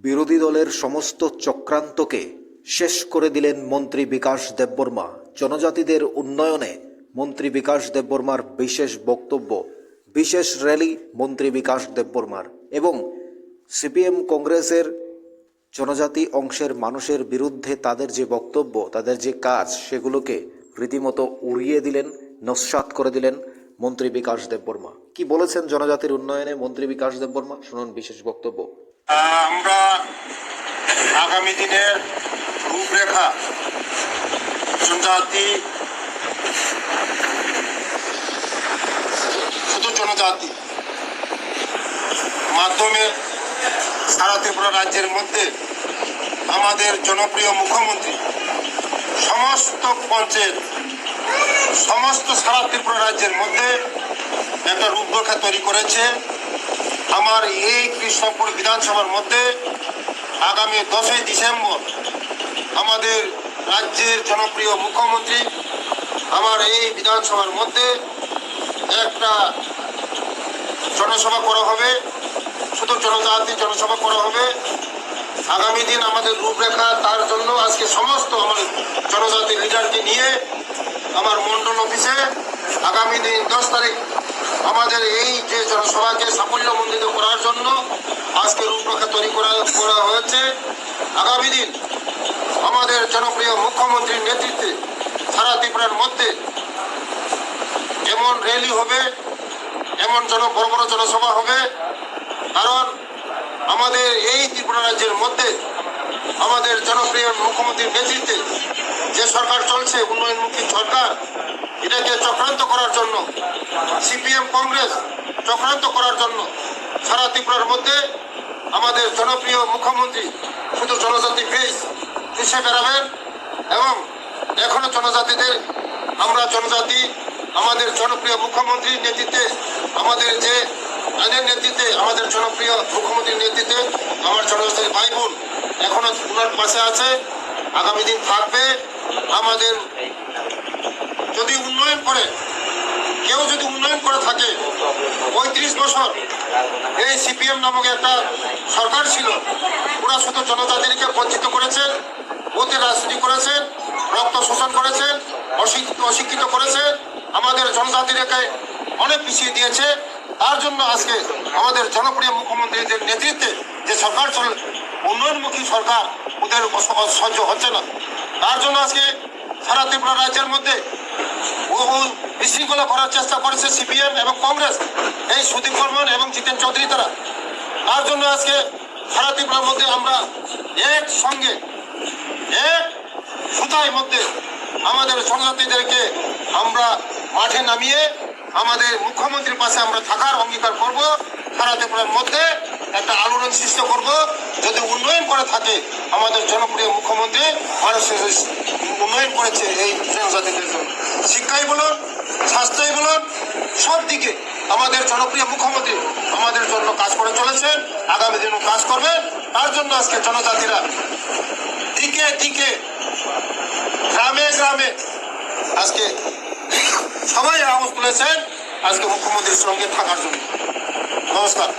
বিরোধী দলের সমস্ত চক্রান্তকে শেষ করে দিলেন মন্ত্রী বিকাশ দেববর্মা। জনজাতিদের উন্নয়নে মন্ত্রী বিকাশ দেববর্মার বিশেষ বক্তব্য, বিশেষ র্যালি মন্ত্রী বিকাশ দেববর্মার, এবং সিপিএম কংগ্রেসের জনজাতি অংশের মানুষের বিরুদ্ধে তাদের যে বক্তব্য, তাদের যে কাজ, সেগুলোকে রীতিমতো উড়িয়ে দিলেন, নস্যাৎ করে দিলেন মন্ত্রী বিকাশ দেববর্মা। কি বলেছেন জনজাতির উন্নয়নে মন্ত্রী বিকাশ দেববর্মা? শুনুন বিশেষ বক্তব্য। আমরা আগামী দিনের রূপরেখা জনজাতি, শুধু জনজাতি মাধ্যমে সারা ত্রিপুরা রাজ্যের মধ্যে আমাদের জনপ্রিয় মুখ্যমন্ত্রী সমস্ত পঞ্চায়েত, সমস্ত সারা ত্রিপুরা রাজ্যের মধ্যে একটা রূপরেখা তৈরি করেছে। আমার এই কৃষ্ণপুর বিধানসভার মধ্যে আগামী 10ই ডিসেম্বর আমাদের রাজ্যের জনপ্রিয় মুখ্যমন্ত্রী আমার এই বিধানসভার মধ্যে একটা জনসভা করা হবে, শুধু জনজাতি জনসভা করা হবে। আগামী দিন আমাদের রূপরেখা, তার জন্য আজকে সমস্ত আমার জনজাতি লিডারকে নিয়ে আমার মন্ডল অফিসে আগামী দিন 10 তারিখ আমাদের এই যে জনসভাকে সাফল্যমণ্ডিত করার জন্য আজকে রূপরেখা তৈরি করা হয়েছে। আগামী দিন আমাদের জনপ্রিয় মুখ্যমন্ত্রীর নেতৃত্বে সারা ত্রিপুরার মধ্যে এমন র্যালি হবে, এমন বড় বড় জনসভা হবে, কারণ আমাদের এই ত্রিপুরা রাজ্যের মধ্যে আমাদের জনপ্রিয় মুখ্যমন্ত্রীর নেতৃত্বে যে সরকার চলছে, উন্নয়নমুখী সরকার, এটাকে চক্রান্ত করার জন্য সিপিএম কংগ্রেস চক্রান্ত করার জন্য সারা ত্রিপুরার মধ্যে আমাদের জনপ্রিয় মুখ্যমন্ত্রী শুধু জনজাতি ফেস চুষে বেড়াবেন। এবং এখনো জনজাতিদের, আমরা জনজাতি আমাদের জনপ্রিয় মুখ্যমন্ত্রীর নেতৃত্বে, আমাদের যে আইনের নেতৃত্বে, আমাদের জনপ্রিয় মুখ্যমন্ত্রীর নেতৃত্বে আমার জনজাতি ভাই বোন এখনো উনার পাশে আছে, আগামী দিন থাকবে। আমাদের যদি উন্নয়ন করে, কেউ যদি উন্নয়ন করে থাকে, 35 বছর এই সিপিএম নামক একটা সরকার ছিল, ওরা শুধু জনজাতিকে বঞ্চিত করেছেন, ওতে রাজনীতি করেছেন, রক্ত শোষণ করেছেন, অশিক্ষিত করেছেন, আমাদের জনজাতিকে অনেক পিছিয়ে দিয়েছে। তার জন্য আজকে আমাদের জনপ্রিয় মুখ্যমন্ত্রীদের নেতৃত্বে যে সরকার চলে, উন্নয়নমুখী সরকার, ওদের সহ্য হচ্ছে না। তার জন্য আজকে সারা ত্রিপুরা রাজ্যের মধ্যে বিশৃঙ্খলা করার চেষ্টা করেছে সিপিএম এবং কংগ্রেস, এই সুদীপ বর্মন এবং জিতেন চৌধুরী তারা। তার জন্য আজকে সারা ত্রিপুরার মধ্যে আমরা একসঙ্গে এক সুতার মধ্যে আমাদের জনজাতিদেরকে আমরা মাঠে নামিয়ে আমাদের মুখ্যমন্ত্রীর পাশে আমরা থাকার অঙ্গীকার করব। সারা ত্রিপুরার মধ্যে একটা আলোড়ন সৃষ্টি করব। যদি উন্নয়ন করে থাকে আমাদের জনপ্রিয় মুখ্যমন্ত্রী, মানুষের উন্নয়ন করেছে এই জনজাতিদের জন্য, শিক্ষাই বলুন, স্বাস্থ্যই বলুন, সব দিকে আমাদের জনপ্রিয় মুখ্যমন্ত্রী আমাদের জন্য কাজ করে চলেছে, আগামী দিনও কাজ করবে। তার জন্য আজকে জনজাতিরা দিকে দিকে, গ্রামে গ্রামে আজকে সবাই আওয়াজ তুলেছেন আজকে মুখ্যমন্ত্রীর সঙ্গে থাকার জন্য। নমস্কার।